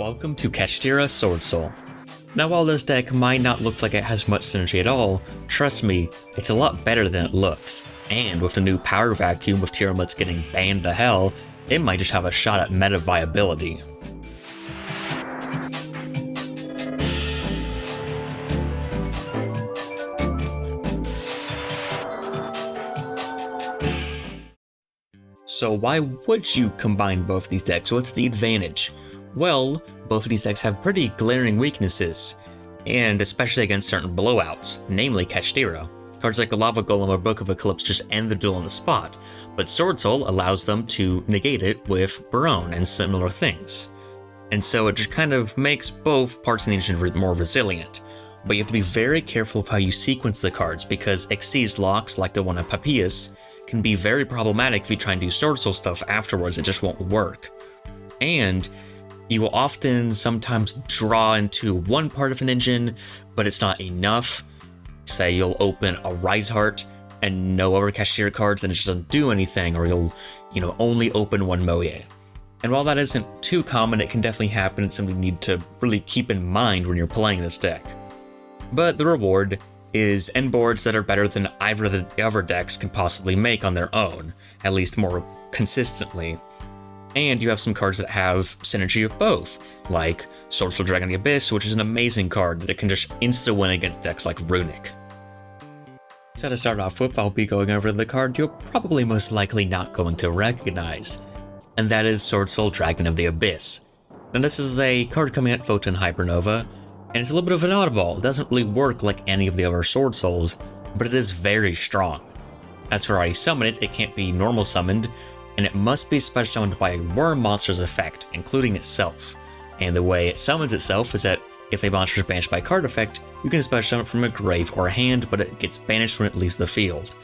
Welcome to Kashtira Swordsoul. Now while this deck might not look like it has much synergy at all, trust me, it's a lot better than it looks. And with the new power vacuum with Tearlaments getting banned to hell, it might just have a shot at meta viability. So why would you combine both these decks? What's the advantage? Well, both of these decks have pretty glaring weaknesses, and especially against certain blowouts, namely Kashtira. Cards like Lava Golem or Book of Eclipse just end the duel on the spot, but Swordsoul allows them to negate it with Barone and similar things. And so it just kind of makes both parts of the engine more resilient. But you have to be very careful of how you sequence the cards, because Xyz locks, like the one at Papias, can be very problematic if you try and do Swordsoul stuff afterwards. It just won't work. And you will often sometimes draw into one part of an engine, but it's not enough. Say you'll open a Rise Heart and no other Kashtira cards and it just doesn't do anything, or you'll, only open one Moye. And while that isn't too common, it can definitely happen. It's something you need to really keep in mind when you're playing this deck. But the reward is end boards that are better than either of the other decks can possibly make on their own, at least more consistently. And you have some cards that have synergy of both, like Swordsoul Dragon of the Abyss, which is an amazing card that can just insta-win against decks like Runic. So to start off with, I'll be going over the card you're probably most likely not going to recognize, and that is Swordsoul Dragon of the Abyss. Now this is a card coming at Photon Hypernova, and it's a little bit of an oddball. It doesn't really work like any of the other Swordsouls, but it is very strong. As for how you summon it, it can't be normal summoned, and it must be special summoned by a Worm monster's effect, including itself. And the way it summons itself is that if a monster is banished by a card effect, you can special summon it from a grave or a hand, but it gets banished when it leaves the field.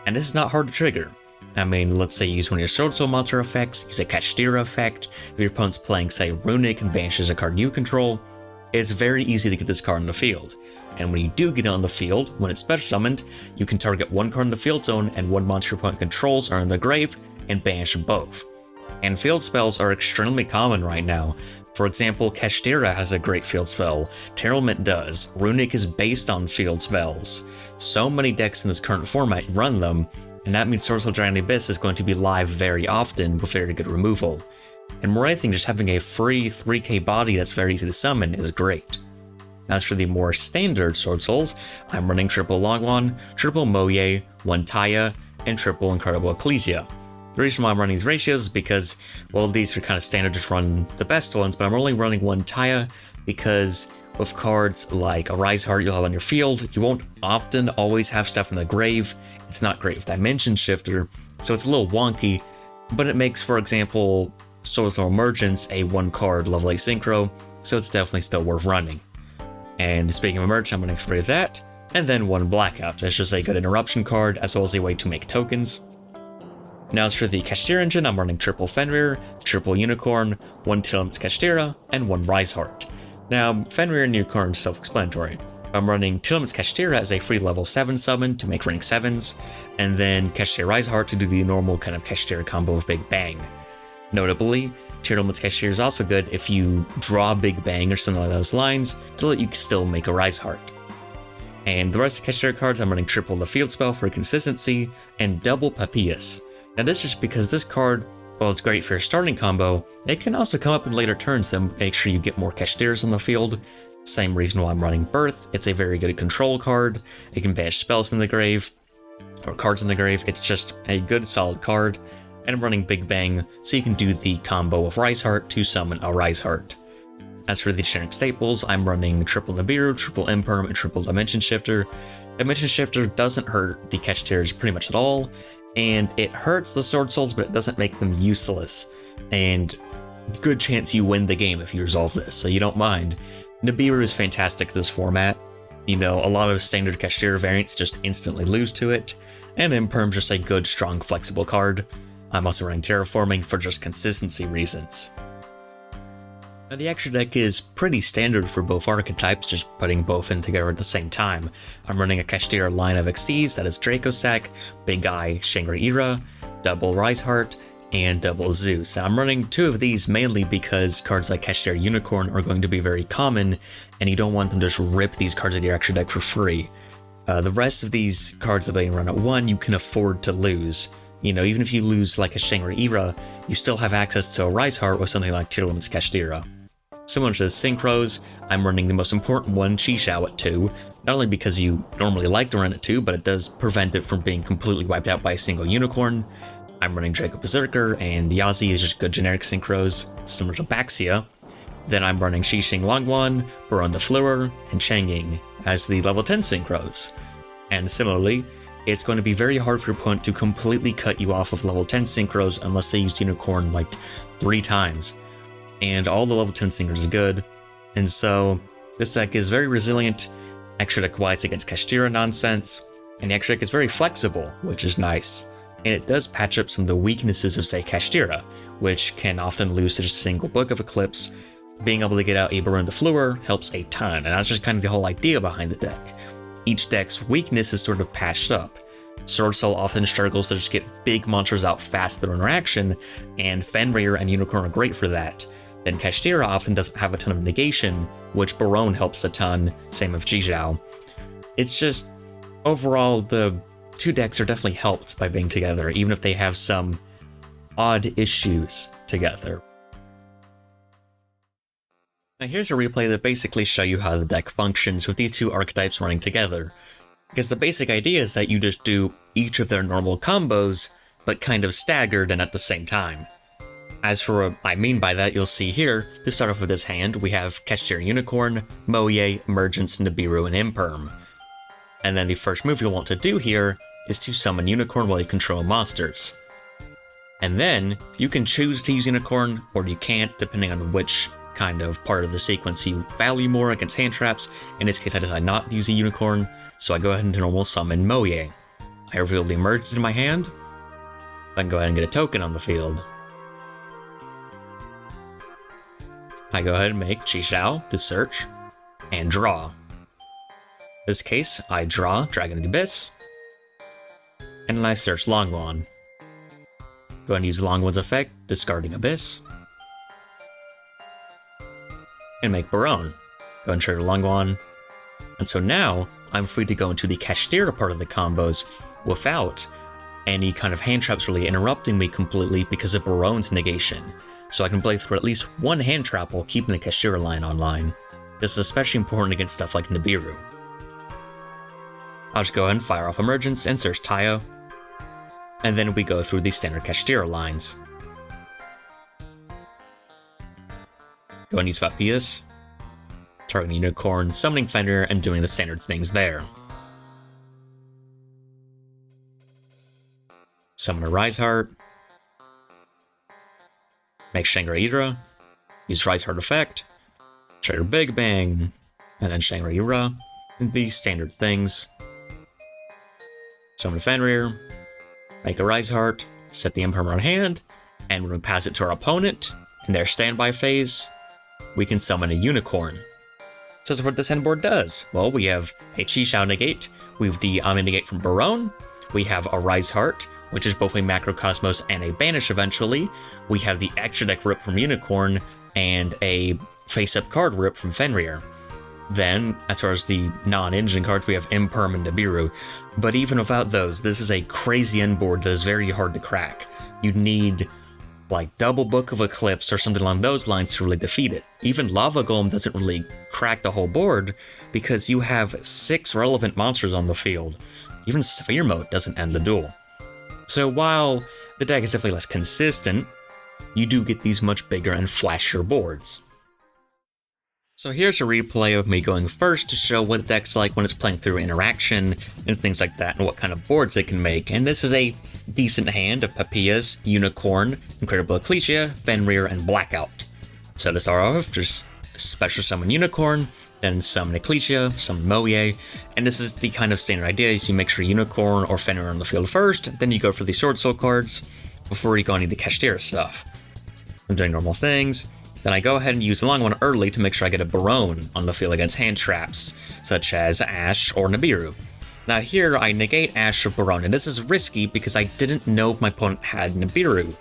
And this is not hard to trigger. I mean, let's say you use one of your Swordsoul monster effects, use a Kashtira effect, if your opponent's playing, say, Runic and banishes a card you control, it's very easy to get this card on the field. And when you do get it on the field, when it's special summoned, you can target one card in the field zone and one monster your opponent controls are in the grave, and banish both. And field spells are extremely common right now. For example, Kashtira has a great field spell, Tearlaments does, Runic is based on field spells. So many decks in this current format run them, and that means Swordsoul Dragon of the Abyss is going to be live very often with very good removal. And more anything, just having a free 3k body that's very easy to summon is great. As for the more standard Swordsouls, I'm running triple Longwan, triple Moye, one Taya, and triple Incredible Ecclesia. The reason why I'm running these ratios is because, well, these are kind of standard, just run the best ones, but I'm only running one Taya because with cards like a Rise Heart you'll have on your field, you won't often always have stuff in the grave. It's not great with Dimension Shifter, so it's a little wonky, but it makes, for example, Swordsoul Emergence a 1-card level 8 synchro, so it's definitely still worth running. And speaking of Emerge, I'm running 3 of that, and then 1 Blackout. It's just a good interruption card, as well as a way to make tokens. Now as for the Kashtira engine, I'm running triple Fenrir, triple Unicorn, 1 Tearlaments Kashtira, and 1 Rise Heart. Now, Fenrir and Unicorn is self-explanatory. I'm running Tearlaments Kashtira as a free level 7 summon to make rank 7s, and then Kashtira Rise Heart to do the normal kind of Kashtira combo with Big Bang. Notably, Tearlaments Kashtira is also good if you draw Big Bang or something along those lines to let you still make a Rise Heart. And the rest of Kashtira cards, I'm running triple the field spell for consistency, and double Papias. Now this is just because this card, while it's great for your starting combo, it can also come up in later turns to make sure you get more Kashtiras on the field. Same reason why I'm running Birth. It's a very good control card. It can banish spells in the grave, or cards in the grave. It's just a good solid card. And I'm running Big Bang, so you can do the combo of Rise Heart to summon a Rise Heart. As for the generic staples, I'm running triple Nibiru, triple Imperm, and triple Dimension Shifter. Dimension Shifter doesn't hurt the Kashtiras pretty much at all, and it hurts the Swordsouls, but it doesn't make them useless. And good chance you win the game if you resolve this, so you don't mind. Nibiru is fantastic this format. A lot of standard Kashtira variants just instantly lose to it, and Imperm's just a good, strong, flexible card. I'm also running Terraforming for just consistency reasons. Now the extra deck is pretty standard for both archetypes, just putting both in together at the same time. I'm running a Kashtira line of Xyz that is Dracosac, Big Eye, Shangri-Ira, double Rise Heart, and double Zeus. Now, I'm running 2 of these mainly because cards like Kashtira Unicorn are going to be very common, and you don't want them to just rip these cards out of your extra deck for free. The rest of these cards that being run at 1, you can afford to lose. You know, even if you lose like a Shangri-La, you still have access to a Rise Heart with something like Tearlaments Kashtira. Similar to the Synchros, I'm running the most important one, Chi-Shao at 2, not only because you normally like to run it 2, but it does prevent it from being completely wiped out by a single unicorn. I'm running Draco Berserker, and Yazi is just good generic Synchros, similar to Baxia. Then I'm running Xixing Longwan, Baron the Fleur, and Changying as the level 10 Synchros. And similarly, it's going to be very hard for your opponent to completely cut you off of level 10 Synchros unless they use Unicorn like 3 times. And all the level 10 Synchros is good, and so this deck is very resilient, extra deck wise against Kashtira nonsense, and the extra deck is very flexible, which is nice. And it does patch up some of the weaknesses of, say, Kashtira, which can often lose to just a single Book of Eclipse. Being able to get out a Baron the Fleur helps a ton, and that's just kind of the whole idea behind the deck. Each deck's weakness is sort of patched up. Swordsoul often struggles to just get big monsters out fast through interaction, and Fenrir and Unicorn are great for that. Then Kashtira often doesn't have a ton of negation, which Baron helps a ton, same with Chi-Shao. It's just, overall, the 2 decks are definitely helped by being together, even if they have some odd issues together. Now here's a replay that basically show you how the deck functions with these 2 archetypes running together. Because the basic idea is that you just do each of their normal combos, but kind of staggered and at the same time. As for what I mean by that, you'll see here, to start off with this hand, we have Kashtira Unicorn, Moye, Emergence, Nibiru, and Imperm. And then the first move you'll want to do here is to summon Unicorn while you control monsters. And then, you can choose to use Unicorn, or you can't, depending on which kind of part of the sequence you value more against hand traps. In this case, I decide not to use a Unicorn, so I go ahead and normal summon Moye. I reveal the Emergence in my hand, I can go ahead and get a token on the field. I go ahead and make Chi-Shao to search, and draw. In this case, I draw Dragon of the Abyss, and then I search Longwan. Go ahead and use Longwan's effect, discarding Abyss, and make Baron. Go ahead and trigger Longwan. And so now, I'm free to go into the Kashtira part of the combos without any kind of hand traps really interrupting me completely because of Baron's negation. So I can play through at least 1 hand trap while keeping the Kashtira line online. This is especially important against stuff like Nibiru. I'll just go ahead and fire off Emergence and search Tayo. And then we go through the standard Kashtira lines. Go and use Vapias, targeting Unicorn, summoning Fenrir, and doing the standard things there. Summon a Rise Heart, make Shangri-La, use Rise Heart effect, trigger Big Bang, and then Shangri-La, and these standard things. Summon a Fenrir, make a Rise Heart, set the Imperm on hand, and when we pass it to our opponent, in their standby phase, we can summon a Unicorn. So that's what this handboard does. Well, we have a Chi-Shao negate, we have the Ami negate from Baron, we have a Rise Heart, which is both a Macrocosmos and a Banish eventually, we have the extra deck rip from Unicorn, and a face-up card rip from Fenrir. Then, as far as the non-engine cards, we have Imperm and Nibiru. But even without those, this is a crazy end board that is very hard to crack. You'd need like double Book of Eclipse or something along those lines to really defeat it. Even Lava Golem doesn't really crack the whole board because you have 6 relevant monsters on the field. Even Sphere Mode doesn't end the duel. So while the deck is definitely less consistent, you do get these much bigger and flashier boards. So here's a replay of me going first to show what the deck's like when it's playing through interaction and things like that, and what kind of boards it can make. And this is a decent hand of Papias, Unicorn, Incredible Ecclesia, Fenrir, and Blackout. So to start off, just special summon Unicorn, then summon Ecclesia, summon Moye, and this is the kind of standard idea, is you make sure Unicorn or Fenrir are on the field first, then you go for the Swordsoul cards, before you go into the Kashtira stuff. I'm doing normal things. Then I go ahead and use the long one early to make sure I get a Baron on the field against hand traps, such as Ash or Nibiru. Now here, I negate Asher Baron, and this is risky because I didn't know if my opponent had Nibiru.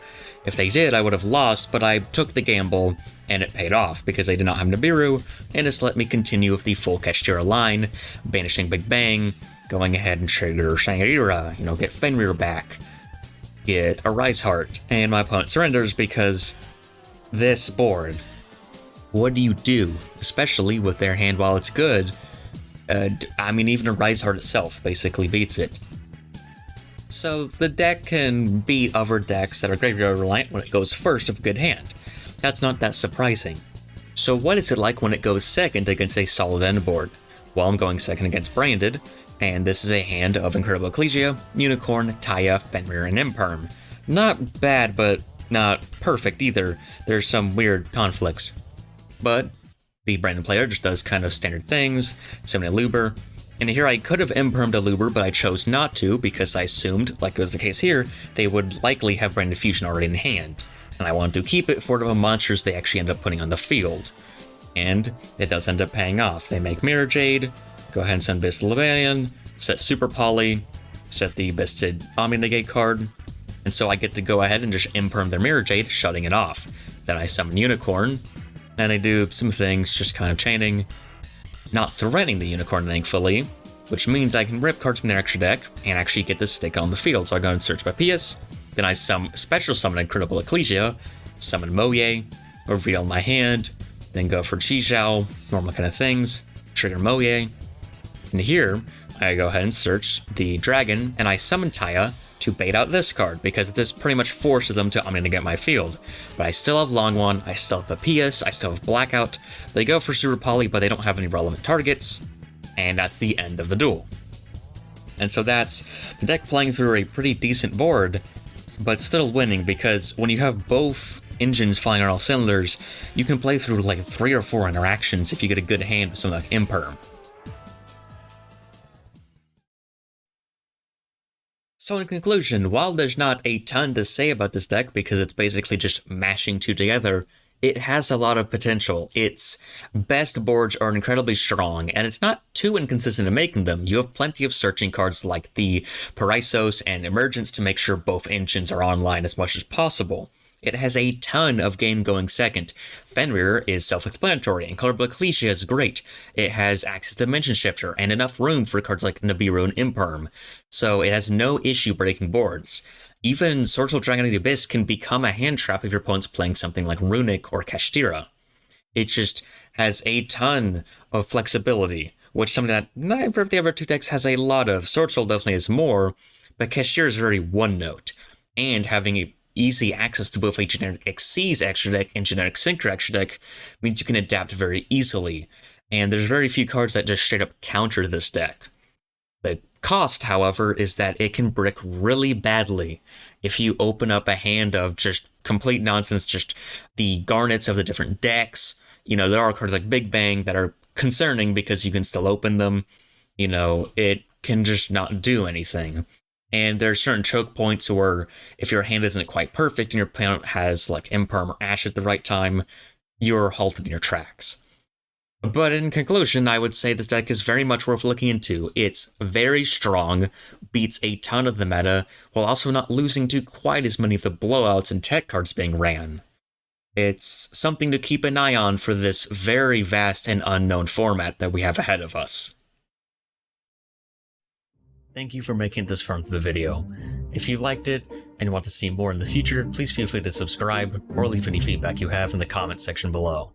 If they did, I would have lost, but I took the gamble, and it paid off because they did not have Nibiru, and it's let me continue with the full Kashtira line, banishing Big Bang, going ahead and trigger Shangri-La, get Fenrir back, get a Rise Heart, and my opponent surrenders because this board, what do you do? Especially with their hand while it's good. Even a Rise Heart itself basically beats it. So the deck can beat other decks that are graveyard reliant when it goes first of a good hand. That's not that surprising. So what is it like when it goes second against a solid end board? Well, I'm going second against Branded, and this is a hand of Incredible Ecclesia, Unicorn, Taya, Fenrir, and Imperm. Not bad, but not perfect either. There's some weird conflicts. But the Branded player just does kind of standard things, summon a Luber, and here I could have Impermed a Luber, but I chose not to because I assumed, like was the case here, they would likely have Branded Fusion already in hand, and I wanted to keep it for the monsters they actually end up putting on the field. And it does end up paying off. They make Mirror Jade, go ahead and send Abyss Libanian, set Super Poly, set the Abyssed Omni Negate card, and so I get to go ahead and just Imperm their Mirror Jade, shutting it off. Then I summon Unicorn, and I do some things, just kind of chaining, not threatening the Unicorn thankfully, which means I can rip cards from their extra deck and actually get this stick on the field. So I go and search by PS, then I special summon Incredible Ecclesia, summon Moye, reveal my hand, then go for Chi-Zhao, normal kind of things, trigger Moye, and here I go ahead and search the Dragon, and I summon Taya to bait out this card, because this pretty much forces them to Omni-Negate my field. But I still have Longwan, I still have Papias, I still have Blackout. They go for Super Poly, but they don't have any relevant targets, and that's the end of the duel. And so that's the deck playing through a pretty decent board, but still winning, because when you have both engines flying on all cylinders, you can play through like 3 or 4 interactions if you get a good hand with something like Imperm. So in conclusion, while there's not a ton to say about this deck because it's basically just mashing two together, it has a lot of potential. Its best boards are incredibly strong, and it's not too inconsistent in making them. You have plenty of searching cards like the Paraisos and Emergence to make sure both engines are online as much as possible. It has a ton of game going second. Fenrir is self-explanatory, and Colorable Ecclesia is great. It has access to Dimension Shifter, and enough room for cards like Nibiru and Imperm, so it has no issue breaking boards. Even Swordsoul Dragon of the Abyss can become a hand trap if your opponent's playing something like Runic or Kashtira. It just has a ton of flexibility, which something that neither of the other two decks has a lot of. Swordsoul definitely has more, but Kashtira is very one-note, and having a easy access to both a generic Xyz extra deck and generic Synchro extra deck means you can adapt very easily, and there's very few cards that just straight up counter this deck. The cost, however, is that it can brick really badly if you open up a hand of just complete nonsense, just the garnets of the different decks. There are cards like Big Bang that are concerning because you can still open them. It can just not do anything. And there are certain choke points where if your hand isn't quite perfect and your opponent has like Imperm or Ash at the right time, you're halted in your tracks. But in conclusion, I would say this deck is very much worth looking into. It's very strong, beats a ton of the meta, while also not losing to quite as many of the blowouts and tech cards being ran. It's something to keep an eye on for this very vast and unknown format that we have ahead of us. Thank you for making it this far into the video. If you liked it and want to see more in the future, please feel free to subscribe or leave any feedback you have in the comment section below.